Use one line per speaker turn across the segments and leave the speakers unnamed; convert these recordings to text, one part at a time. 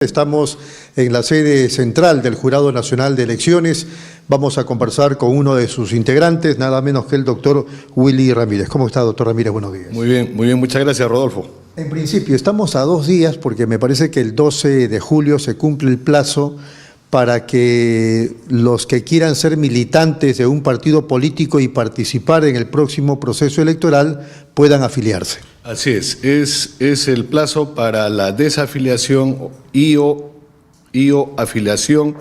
Estamos en la sede central del Jurado Nacional de Elecciones. Vamos a conversar con uno de sus integrantes, nada menos que el doctor Willy Ramírez. ¿Cómo está, doctor Ramírez? Buenos días.
Muy bien, muchas gracias, Rodolfo.
En principio, estamos a 2 días porque me parece que el 12 de julio se cumple el plazo para que los que quieran ser militantes de un partido político y participar en el próximo proceso electoral puedan afiliarse.
Así es el plazo para la desafiliación o afiliación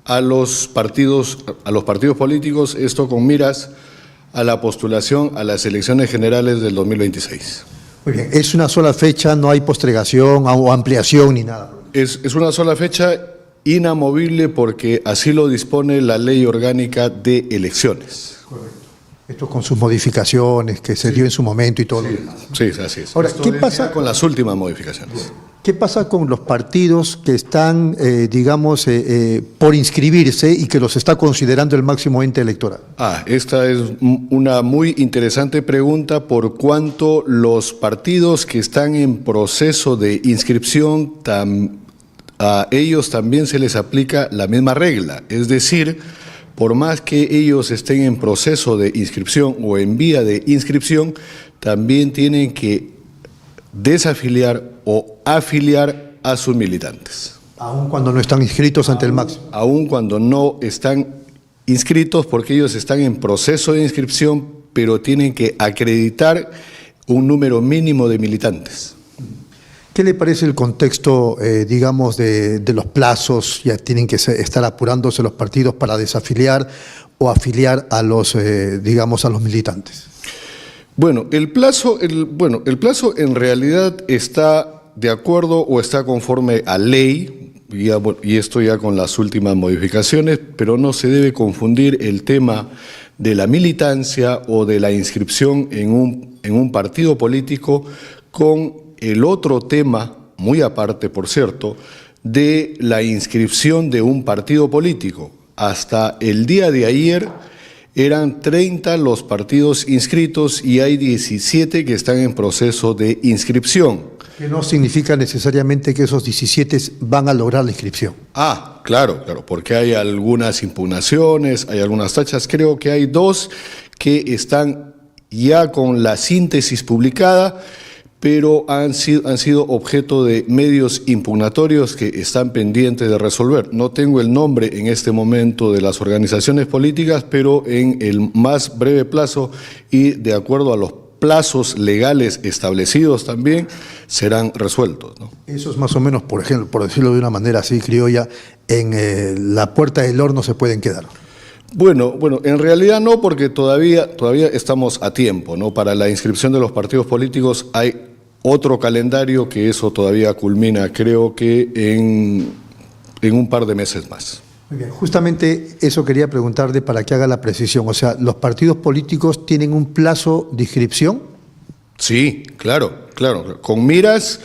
a los partidos políticos, esto con miras a la postulación a las elecciones generales del 2026.
Muy bien, es una sola fecha, no hay postergación o ampliación ni nada.
Es una sola fecha inamovible porque así lo dispone la Ley Orgánica de Elecciones.
Correcto. Esto con sus modificaciones que se dio en su momento y todo.
Sí, así es.
Ahora, ¿qué pasa
con las últimas modificaciones?
¿Qué pasa con los partidos que están, por inscribirse y que los está considerando el máximo ente electoral?
Esta es una muy interesante pregunta, por cuanto los partidos que están en proceso de inscripción, a ellos también se les aplica la misma regla, es decir, por más que ellos estén en proceso de inscripción o en vía de inscripción, también tienen que desafiliar o afiliar a sus militantes.
Aun cuando no están inscritos ante el máximo.
Aun cuando no están inscritos, porque ellos están en proceso de inscripción, pero tienen que acreditar un número mínimo de militantes.
¿Qué le parece el contexto, de los plazos? Ya tienen que estar apurándose los partidos para desafiliar o afiliar a los, a los militantes.
Bueno, el plazo en realidad está de acuerdo o está conforme a ley, y esto ya con las últimas modificaciones, pero no se debe confundir el tema de la militancia o de la inscripción en un partido político con el otro tema, muy aparte por cierto, de la inscripción de un partido político. Hasta el día de ayer eran 30 los partidos inscritos y hay 17 que están en proceso de inscripción.
Que no significa necesariamente que esos 17 van a lograr la inscripción.
Claro, porque hay algunas impugnaciones, hay algunas tachas. Creo que hay 2 que están ya con la síntesis publicada, pero han sido objeto de medios impugnatorios que están pendientes de resolver. No tengo el nombre en este momento de las organizaciones políticas, pero en el más breve plazo y de acuerdo a los plazos legales establecidos también serán resueltos, ¿no?
Eso es más o menos, por ejemplo, por decirlo de una manera así criolla, en la puerta del horno se pueden quedar.
Bueno, en realidad no, porque todavía estamos a tiempo, ¿no? Para la inscripción de los partidos políticos hay otro calendario que eso todavía culmina, creo que en un par de meses más.
Muy bien, justamente eso quería preguntarle para que haga la precisión. O sea, ¿los partidos políticos tienen un plazo de inscripción?
Sí, claro. Con miras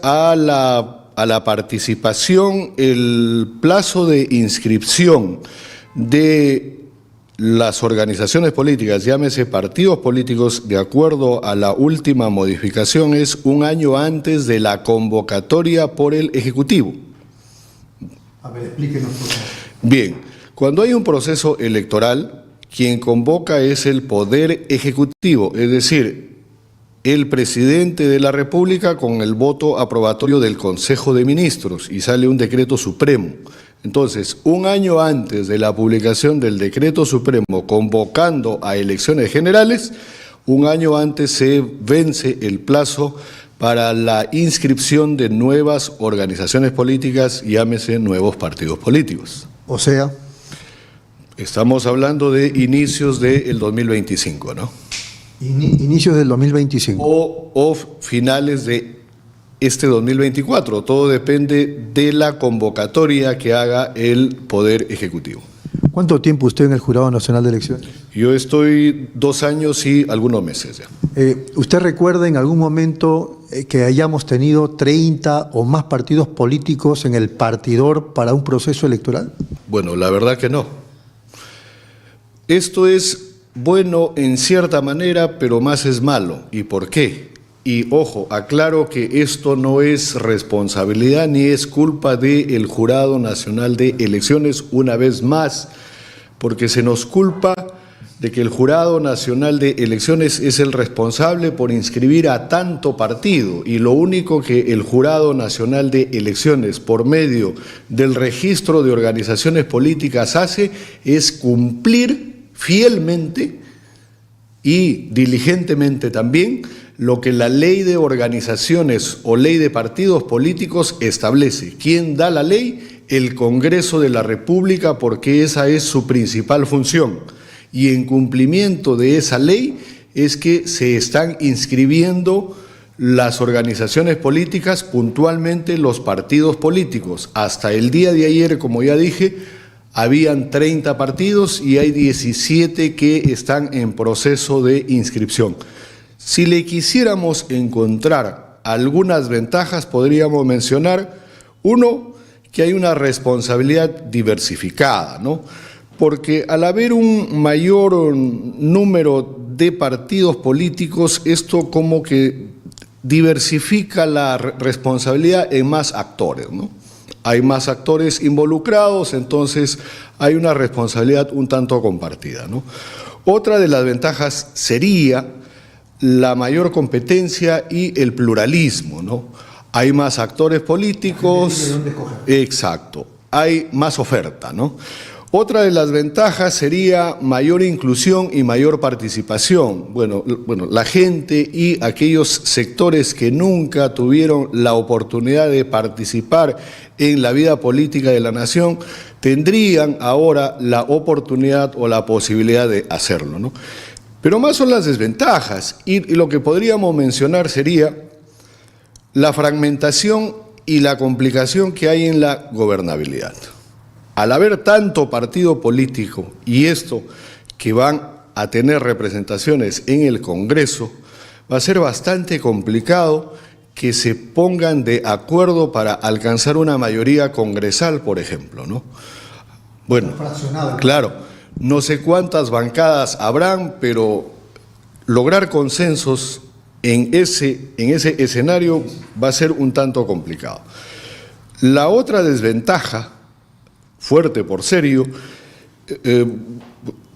a la participación, el plazo de inscripción de las organizaciones políticas, llámese partidos políticos, de acuerdo a la última modificación, es 1 año antes de la convocatoria por el Ejecutivo.
A ver, explíquenos por favor.
Bien, cuando hay un proceso electoral, quien convoca es el Poder Ejecutivo, es decir, el presidente de la República con el voto aprobatorio del Consejo de Ministros y sale un decreto supremo. Entonces, 1 año antes de la publicación del decreto supremo convocando a elecciones generales, 1 año antes se vence el plazo para la inscripción de nuevas organizaciones políticas, llámese nuevos partidos políticos.
O sea,
estamos hablando de inicios del 2025, ¿no?
Inicios del 2025.
O finales de este 2024, todo depende de la convocatoria que haga el Poder Ejecutivo.
¿Cuánto tiempo usted en el Jurado Nacional de Elecciones?
Yo estoy 2 años y algunos meses ya.
¿Usted recuerda en algún momento que hayamos tenido 30 o más partidos políticos en el partidor para un proceso electoral?
Bueno, la verdad que no. Esto es bueno en cierta manera, pero más es malo. ¿Y por qué? Y ojo, aclaro que esto no es responsabilidad ni es culpa del Jurado Nacional de Elecciones, una vez más, porque se nos culpa de que el Jurado Nacional de Elecciones es el responsable por inscribir a tanto partido, y lo único que el Jurado Nacional de Elecciones, por medio del registro de organizaciones políticas, hace es cumplir fielmente y diligentemente también lo que la ley de organizaciones o ley de partidos políticos establece. ¿Quién da la ley? El Congreso de la República, porque esa es su principal función. Y en cumplimiento de esa ley es que se están inscribiendo las organizaciones políticas, puntualmente los partidos políticos. Hasta el día de ayer, como ya dije, habían 30 partidos y hay 17 que están en proceso de inscripción. Si le quisiéramos encontrar algunas ventajas, podríamos mencionar, uno, que hay una responsabilidad diversificada, ¿no? Porque al haber un mayor número de partidos políticos, esto como que diversifica la responsabilidad en más actores, ¿no? Hay más actores involucrados, entonces hay una responsabilidad un tanto compartida, ¿no? Otra de las ventajas sería la mayor competencia y el pluralismo, ¿no? Hay más actores políticos, exacto, hay más oferta, ¿no? Otra de las ventajas sería mayor inclusión y mayor participación. Bueno, la gente y aquellos sectores que nunca tuvieron la oportunidad de participar en la vida política de la nación tendrían ahora la oportunidad o la posibilidad de hacerlo, ¿no? Pero más son las desventajas, y lo que podríamos mencionar sería la fragmentación y la complicación que hay en la gobernabilidad. Al haber tanto partido político y esto que van a tener representaciones en el Congreso, va a ser bastante complicado que se pongan de acuerdo para alcanzar una mayoría congresal, por ejemplo, ¿no? Bueno, claro. No sé cuántas bancadas habrán, pero lograr consensos en ese escenario va a ser un tanto complicado. La otra desventaja, fuerte por serio,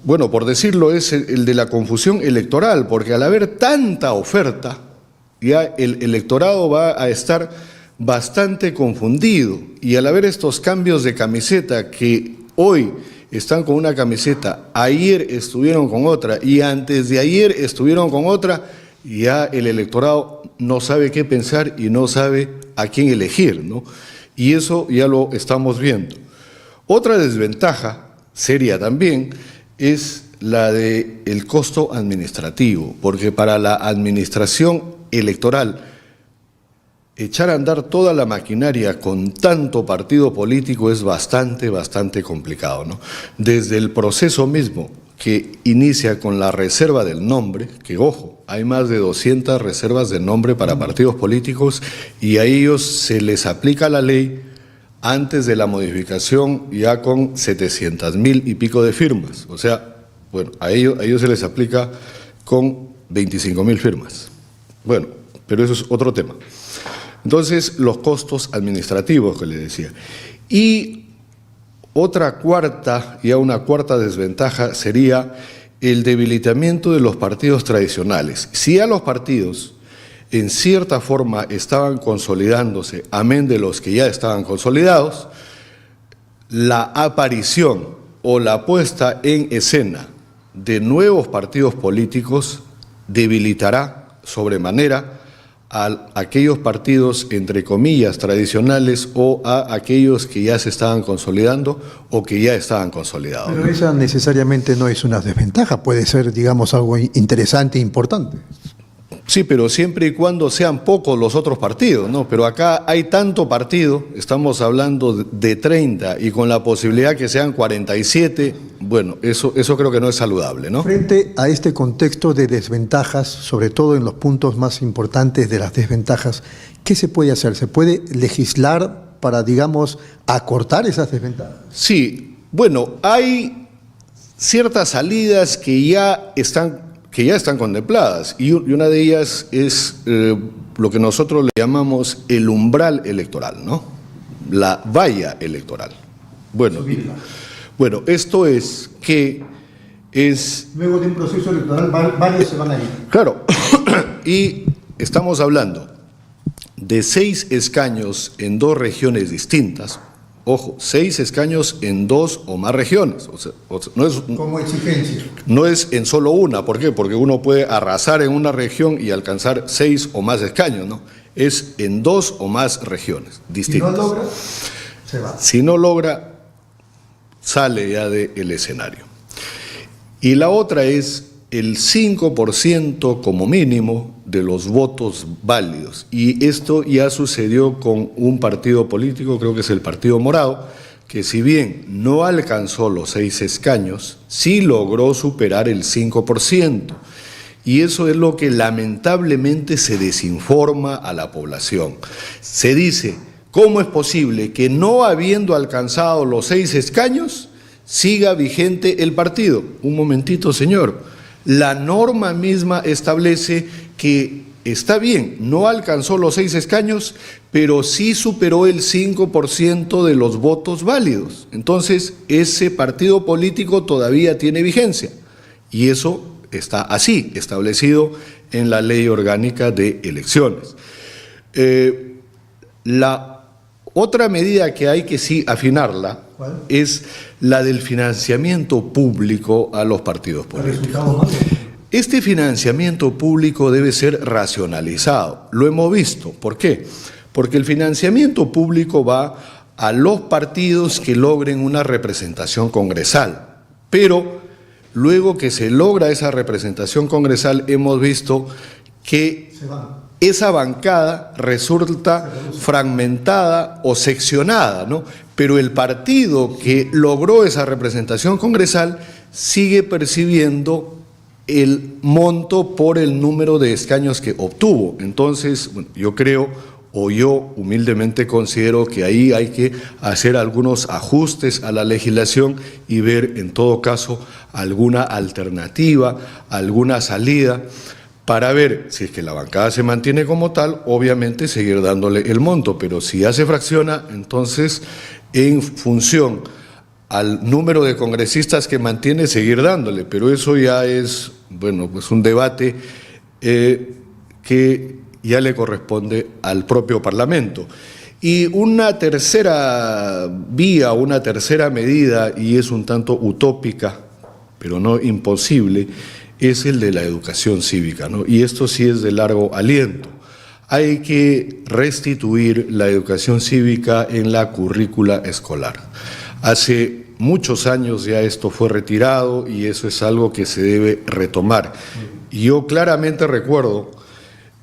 bueno, por decirlo, es el de la confusión electoral, porque al haber tanta oferta, ya el electorado va a estar bastante confundido, y al haber estos cambios de camiseta que hoy están con una camiseta, ayer estuvieron con otra y antes de ayer estuvieron con otra, ya el electorado no sabe qué pensar y no sabe a quién elegir, ¿no? Y eso ya lo estamos viendo. Otra desventaja seria también es la del costo administrativo, porque para la administración electoral echar a andar toda la maquinaria con tanto partido político es bastante complicado, ¿no? Desde el proceso mismo, que inicia con la reserva del nombre, que ojo, hay más de 200 reservas de nombre para partidos políticos y a ellos se les aplica la ley antes de la modificación ya con 700,000 y pico de firmas. O sea, bueno, a ellos se les aplica con 25,000 firmas. Bueno, pero eso es otro tema. Entonces, los costos administrativos que le decía. Y otra cuarta, ya una cuarta desventaja sería el debilitamiento de los partidos tradicionales. Si ya los partidos en cierta forma estaban consolidándose, amén de los que ya estaban consolidados, la aparición o la puesta en escena de nuevos partidos políticos debilitará sobremanera a aquellos partidos, entre comillas, tradicionales o a aquellos que ya se estaban consolidando o que ya estaban consolidados.
Pero esa necesariamente no es una desventaja, puede ser, digamos, algo interesante e importante.
Sí, pero siempre y cuando sean pocos los otros partidos, ¿no? Pero acá hay tanto partido, estamos hablando de 30 y con la posibilidad que sean 47, bueno, eso creo que no es saludable, ¿no?
Frente a este contexto de desventajas, sobre todo en los puntos más importantes de las desventajas, ¿qué se puede hacer? ¿Se puede legislar para, digamos, acortar esas desventajas?
Sí, bueno, hay ciertas salidas que que ya están contempladas, y una de ellas es lo que nosotros le llamamos el umbral electoral, ¿no? La valla electoral. Bueno, esto es que es...
Luego de un proceso electoral, varios se van a ir.
Claro, y estamos hablando de 6 escaños en 2 regiones distintas. Ojo, 6 escaños en 2 o más regiones. O sea, no es,
como exigencia.
No es en solo una. ¿Por qué? Porque uno puede arrasar en una región y alcanzar 6 o más escaños, ¿no? Es en 2 o más regiones distintas.
Si no logra, se va.
Si no logra, sale ya del escenario. Y la otra es el 5% como mínimo de los votos válidos. Y esto ya sucedió con un partido político, creo que es el Partido Morado, que si bien no alcanzó los 6 escaños, sí logró superar el 5%. Y eso es lo que lamentablemente se desinforma a la población. Se dice, ¿cómo es posible que no habiendo alcanzado los 6 escaños, siga vigente el partido? Un momentito, señor. La norma misma establece que está bien, no alcanzó los 6 escaños, pero sí superó el 5% de los votos válidos. Entonces, ese partido político todavía tiene vigencia. Y eso está así, establecido en la Ley Orgánica de Elecciones. La otra medida que hay que sí afinarla, ¿cuál? Es la del financiamiento público a los partidos políticos. Este financiamiento público debe ser racionalizado. Lo hemos visto. ¿Por qué? Porque el financiamiento público va a los partidos que logren una representación congresal. Pero luego que se logra esa representación congresal, hemos visto que esa bancada resulta fragmentada o seccionada, ¿no? Pero el partido que logró esa representación congresal sigue percibiendo el monto por el número de escaños que obtuvo. Entonces, bueno, yo creo, o yo humildemente considero que ahí hay que hacer algunos ajustes a la legislación y ver en todo caso alguna alternativa, alguna salida, para ver si es que la bancada se mantiene como tal, obviamente seguir dándole el monto, pero si ya se fracciona, entonces en función al número de congresistas que mantiene, seguir dándole, pero eso ya es, bueno, pues un debate que ya le corresponde al propio Parlamento. Y una tercera vía, una tercera medida, y es un tanto utópica, pero no imposible, es el de la educación cívica, ¿no? Y esto sí es de largo aliento. Hay que restituir la educación cívica en la currícula escolar. Hace muchos años ya esto fue retirado y eso es algo que se debe retomar. Y yo claramente recuerdo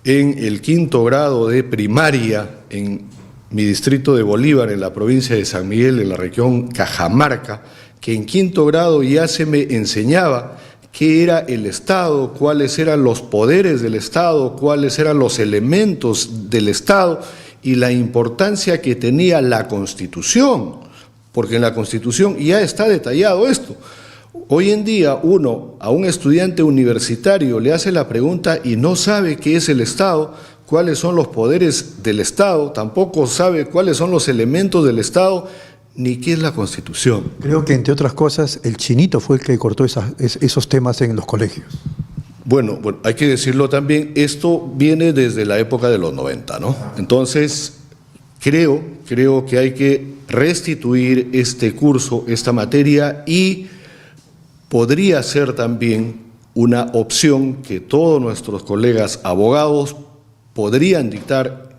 en el 5º grado de primaria en mi distrito de Bolívar, en la provincia de San Miguel, en la región Cajamarca, que en 5º grado ya se me enseñaba qué era el Estado, cuáles eran los poderes del Estado, cuáles eran los elementos del Estado y la importancia que tenía la Constitución, porque en la Constitución ya está detallado esto. Hoy en día uno a un estudiante universitario le hace la pregunta y no sabe qué es el Estado, cuáles son los poderes del Estado, tampoco sabe cuáles son los elementos del Estado, ni qué es la Constitución.
Creo que, entre otras cosas, el Chinito fue el que cortó esos temas en los colegios.
Bueno, hay que decirlo también, esto viene desde la época de los 90, ¿no? Entonces, creo que hay que restituir este curso, esta materia, y podría ser también una opción que todos nuestros colegas abogados podrían dictar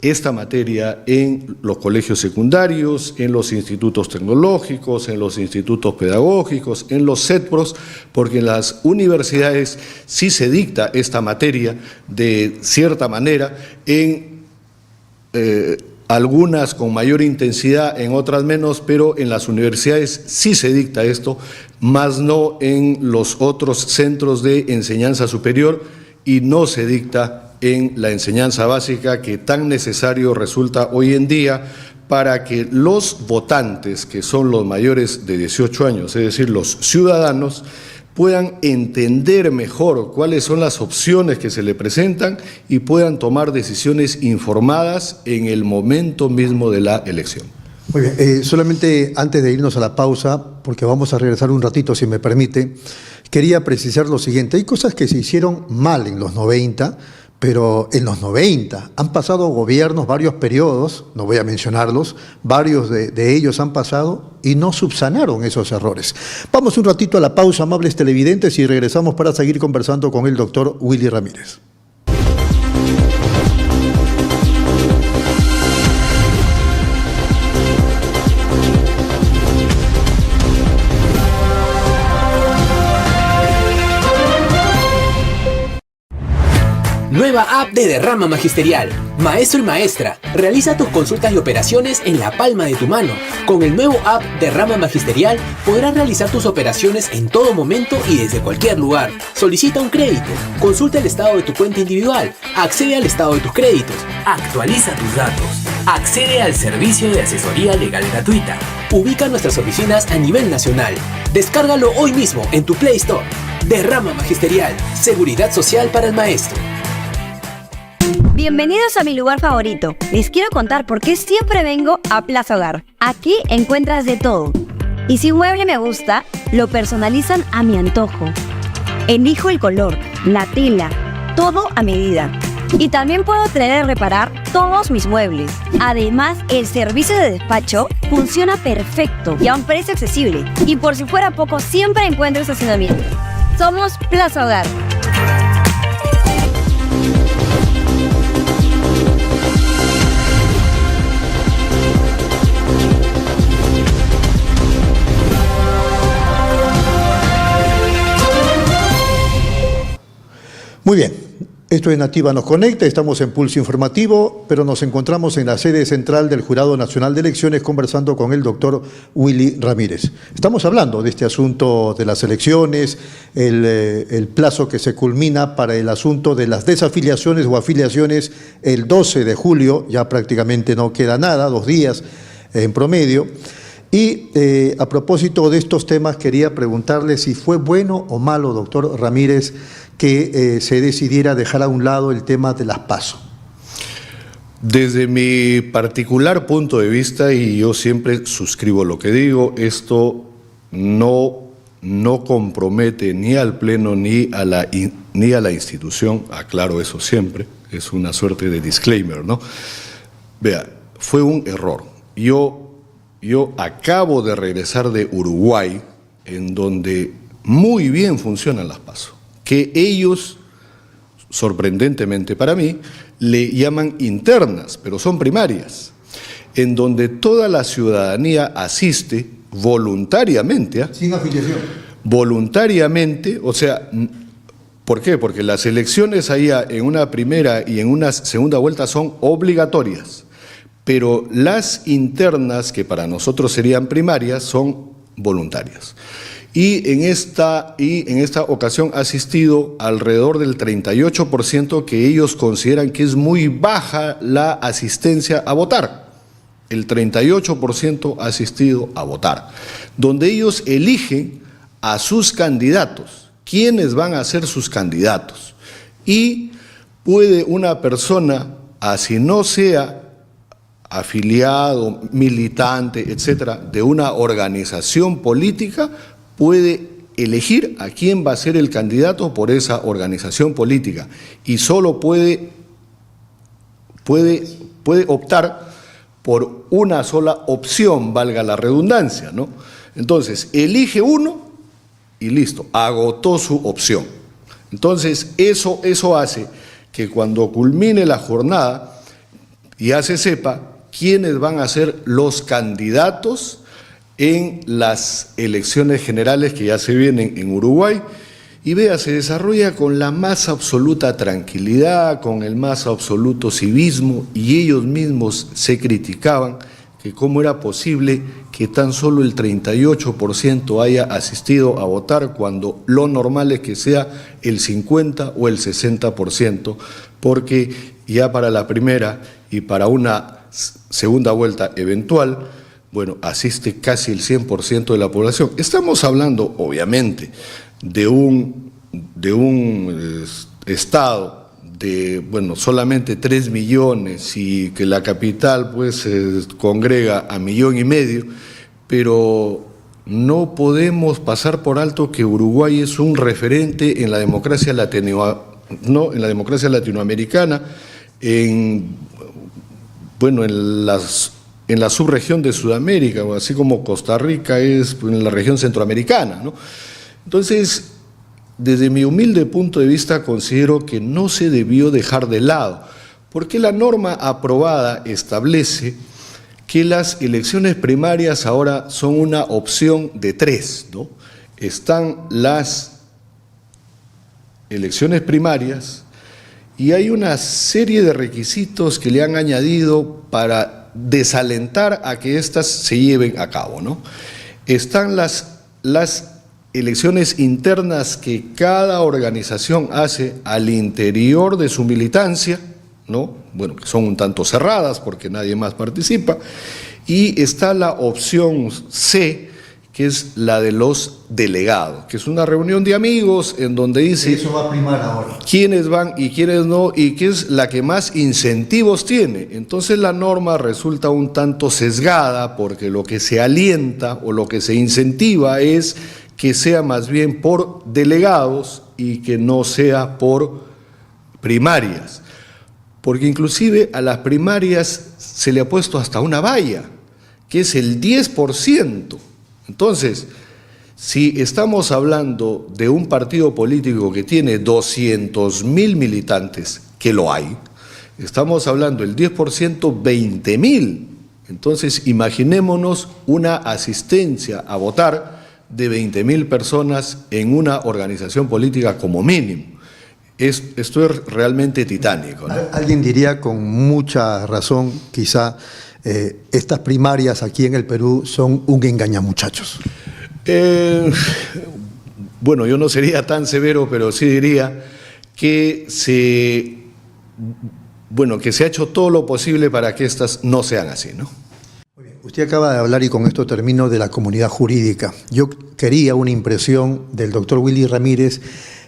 esta materia en los colegios secundarios, en los institutos tecnológicos, en los institutos pedagógicos, en los CETPROS, porque en las universidades sí se dicta esta materia de cierta manera, en algunas con mayor intensidad, en otras menos, pero en las universidades sí se dicta esto, más no en los otros centros de enseñanza superior, y no se dicta en la enseñanza básica, que tan necesario resulta hoy en día para que los votantes, que son los mayores de 18 años, es decir, los ciudadanos, puedan entender mejor cuáles son las opciones que se le presentan y puedan tomar decisiones informadas en el momento mismo de la elección.
Muy bien, solamente antes de irnos a la pausa, porque vamos a regresar un ratito si me permite, quería precisar lo siguiente. Hay cosas que se hicieron mal en los 90, pero en los 90 han pasado gobiernos, varios periodos, no voy a mencionarlos, varios de ellos han pasado y no subsanaron esos errores. Vamos un ratito a la pausa, amables televidentes, y regresamos para seguir conversando con el doctor Willy Ramírez.
Nueva app de Derrama Magisterial. Maestro y maestra, realiza tus consultas y operaciones en la palma de tu mano. Con el nuevo app Derrama Magisterial podrás realizar tus operaciones en todo momento y desde cualquier lugar. Solicita un crédito, consulta el estado de tu cuenta individual, accede al estado de tus créditos, actualiza tus datos, accede al servicio de asesoría legal gratuita. Ubica nuestras oficinas a nivel nacional. Descárgalo hoy mismo en tu Play Store. Derrama Magisterial, seguridad social para el maestro.
Bienvenidos a mi lugar favorito. Les quiero contar por qué siempre vengo a Plaza Hogar. Aquí encuentras de todo. Y si un mueble me gusta, lo personalizan a mi antojo. Elijo el color, la tela, todo a medida. Y también puedo traer a reparar todos mis muebles. Además, el servicio de despacho funciona perfecto y a un precio accesible. Y por si fuera poco, siempre encuentro estacionamiento. Somos Plaza Hogar.
Muy bien, esto es Nativa Nos Conecta, estamos en Pulso Informativo, pero nos encontramos en la sede central del Jurado Nacional de Elecciones conversando con el doctor Willy Ramírez. Estamos hablando de este asunto de las elecciones, el plazo que se culmina para el asunto de las desafiliaciones o afiliaciones el 12 de julio, ya prácticamente no queda nada, 2 días en promedio. Y a propósito de estos temas, quería preguntarle si fue bueno o malo, doctor Ramírez, que se decidiera dejar a un lado el tema de las PASO.
Desde mi particular punto de vista, y yo siempre suscribo lo que digo, esto no compromete ni al Pleno ni a la institución, aclaro eso siempre, es una suerte de disclaimer, ¿no? Vea, fue un error. Yo acabo de regresar de Uruguay, en donde muy bien funcionan las PASO, que ellos, sorprendentemente para mí, le llaman internas, pero son primarias, en donde toda la ciudadanía asiste voluntariamente.
Sin afiliación.
Voluntariamente, o sea, ¿por qué? Porque las elecciones allá en una primera y en una segunda vuelta son obligatorias, pero las internas, que para nosotros serían primarias, son voluntarias. Y en esta ocasión ha asistido alrededor del 38%, que ellos consideran que es muy baja la asistencia a votar. El 38% ha asistido a votar, donde ellos eligen a sus candidatos, quiénes van a ser sus candidatos. Y puede una persona, así no sea afiliado, militante, etcétera, de una organización política, puede elegir a quién va a ser el candidato por esa organización política y solo puede optar por una sola opción, valga la redundancia, ¿no? Entonces, elige uno y listo, agotó su opción. Entonces, eso hace que cuando culmine la jornada ya se sepa quiénes van a ser los candidatos en las elecciones generales que ya se vienen en Uruguay, y vea, se desarrolla con la más absoluta tranquilidad, con el más absoluto civismo, y ellos mismos se criticaban que cómo era posible que tan solo el 38% haya asistido a votar cuando lo normal es que sea el 50 o el 60%, porque ya para la primera y para una segunda vuelta eventual, bueno, asiste casi el 100% de la población. Estamos hablando, obviamente, de un estado de, bueno, solamente 3 millones y que la capital pues congrega a 1,5 millones, pero no podemos pasar por alto que Uruguay es un referente en la democracia latinoamericana, en la subregión de Sudamérica, así como Costa Rica es en la región centroamericana, ¿no? Entonces, desde mi humilde punto de vista, considero que no se debió dejar de lado, porque la norma aprobada establece que las elecciones primarias ahora son una opción de 3, ¿no? Están las elecciones primarias y hay una serie de requisitos que le han añadido para desalentar a que éstas se lleven a cabo, ¿no? Están las elecciones internas que cada organización hace al interior de su militancia, ¿no? Bueno, que son un tanto cerradas porque nadie más participa, y está la opción C, que es la de los delegados, que es una reunión de amigos en donde dice
eso va a primar ahora,
quiénes van y quiénes no, y que es la que más incentivos tiene. Entonces la norma resulta un tanto sesgada porque lo que se alienta o lo que se incentiva es que sea más bien por delegados y que no sea por primarias. Porque inclusive a las primarias se le ha puesto hasta una valla, que es el 10%. Entonces, si estamos hablando de un partido político que tiene 200.000 militantes, que lo hay, estamos hablando del 10%, 20.000. Entonces, imaginémonos una asistencia a votar de 20.000 personas en una organización política como mínimo. Esto es realmente titánico, ¿no?
Alguien diría con mucha razón, quizá, estas primarias aquí en el Perú son un engañamuchachos.
Bueno, yo no sería tan severo, pero sí diría que se ha hecho todo lo posible para que estas no sean así, ¿no?
Muy bien. Usted acaba de hablar, y con esto termino, de la comunidad jurídica. Yo quería una impresión del doctor Willy Ramírez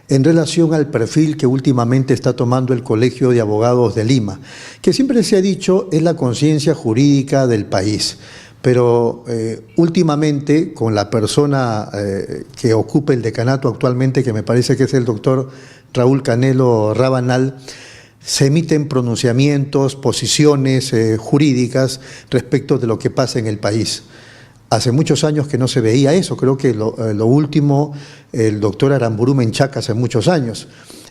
en relación al perfil que últimamente está tomando el Colegio de Abogados de Lima, que siempre se ha dicho es la conciencia jurídica del país, pero últimamente con la persona que ocupa el decanato actualmente, que me parece que es el doctor Raúl Canelo Rabanal, se emiten pronunciamientos, posiciones jurídicas respecto de lo que pasa en el país. Hace muchos años que no se veía eso, creo que lo último, el doctor Aramburu Menchaca hace muchos años.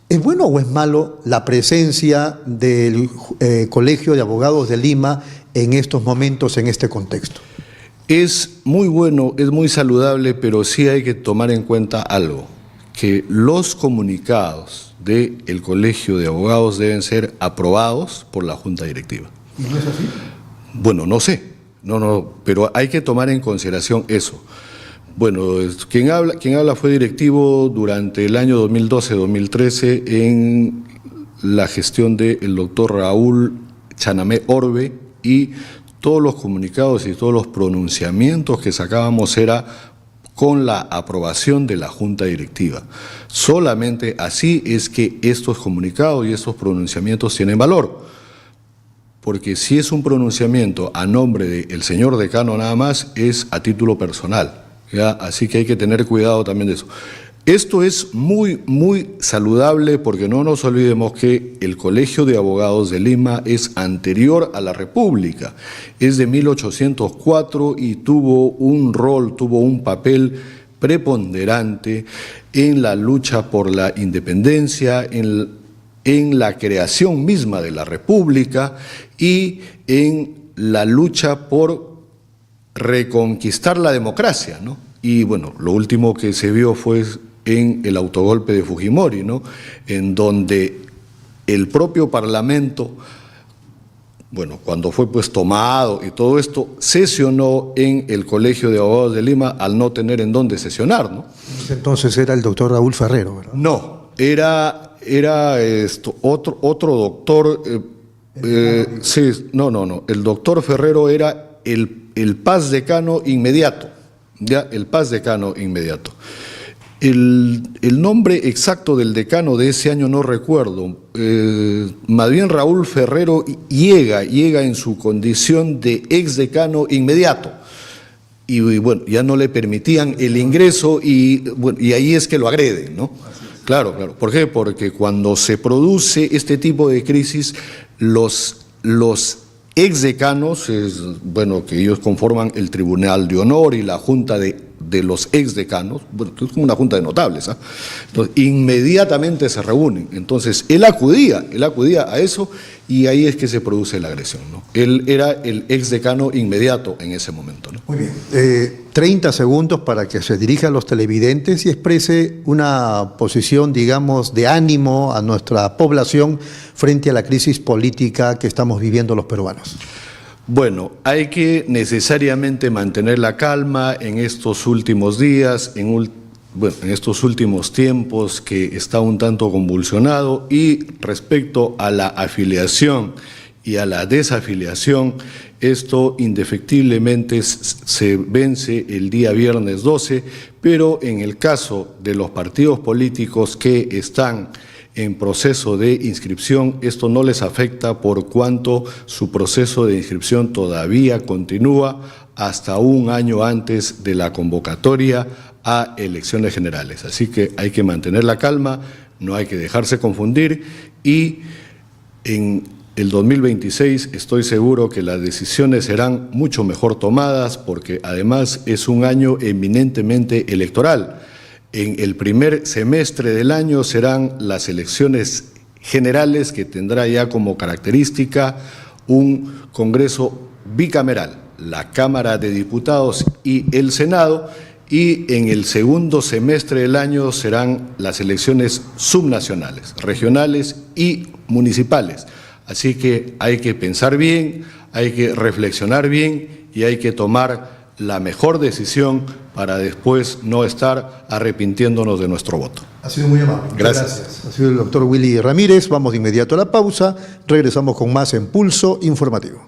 ¿Es bueno o es malo la presencia del Colegio de Abogados de Lima en estos momentos, en este contexto?
Es muy bueno, es muy saludable, pero sí hay que tomar en cuenta algo, que los comunicados del Colegio de Abogados deben ser aprobados por la Junta Directiva.
¿Y no es así?
Bueno, no sé. No, pero hay que tomar en consideración eso. Bueno, quien habla fue directivo durante el año 2012-2013 en la gestión del doctor Raúl Chanamé Orbe, y todos los comunicados y todos los pronunciamientos que sacábamos era con la aprobación de la Junta Directiva. Solamente así es que estos comunicados y estos pronunciamientos tienen valor. Porque si es un pronunciamiento a nombre del señor decano nada más, es a título personal, ¿ya? Así que hay que tener cuidado también de eso. Esto es muy, muy saludable, porque no nos olvidemos que el Colegio de Abogados de Lima es anterior a la República, es de 1804 y tuvo un papel preponderante en la lucha por la independencia, en la creación misma de la República y en la lucha por reconquistar la democracia, ¿no? Y bueno, lo último que se vio fue en el autogolpe de Fujimori, ¿no? En donde el propio Parlamento, bueno, cuando fue pues tomado y todo esto, sesionó en el Colegio de Abogados de Lima al no tener en dónde sesionar, ¿no?
Entonces era el doctor Raúl Ferrero, ¿verdad?
No, era otro doctor, sí, no, el doctor Ferrero era el paz decano inmediato, ya, el paz decano inmediato. El nombre exacto del decano de ese año no recuerdo. Más bien Raúl Ferrero llega en su condición de exdecano inmediato. Y bueno, ya no le permitían el ingreso y ahí es que lo agreden, ¿no? Claro. ¿Por qué? Porque cuando se produce este tipo de crisis, los exdecanos, que ellos conforman el Tribunal de Honor y la Junta de los exdecanos, que es como una junta de notables, ¿ah? Entonces, inmediatamente se reúnen. Entonces, él acudía a eso y ahí es que se produce la agresión, ¿no? Él era el exdecano inmediato en ese momento, ¿no?
Muy bien. 30 segundos para que se dirija a los televidentes y exprese una posición, digamos, de ánimo a nuestra población frente a la crisis política que estamos viviendo los peruanos.
Bueno, hay que necesariamente mantener la calma en estos últimos días, en estos últimos tiempos que está un tanto convulsionado, y respecto a la afiliación y a la desafiliación, esto indefectiblemente se vence el día viernes 12, pero en el caso de los partidos políticos que están en proceso de inscripción, esto no les afecta por cuanto su proceso de inscripción todavía continúa hasta un año antes de la convocatoria a elecciones generales. Así que hay que mantener la calma, no hay que dejarse confundir, y en el 2026 estoy seguro que las decisiones serán mucho mejor tomadas, porque además es un año eminentemente electoral. En el primer semestre del año serán las elecciones generales, que tendrá ya como característica un Congreso bicameral, la Cámara de Diputados y el Senado, y en el segundo semestre del año serán las elecciones subnacionales, regionales y municipales. Así que hay que pensar bien, hay que reflexionar bien y hay que tomar la mejor decisión para después no estar arrepintiéndonos de nuestro voto.
Ha sido muy amable.
Gracias.
Ha sido el doctor Willy Ramírez. Vamos de inmediato a la pausa. Regresamos con más en Pulso Informativo.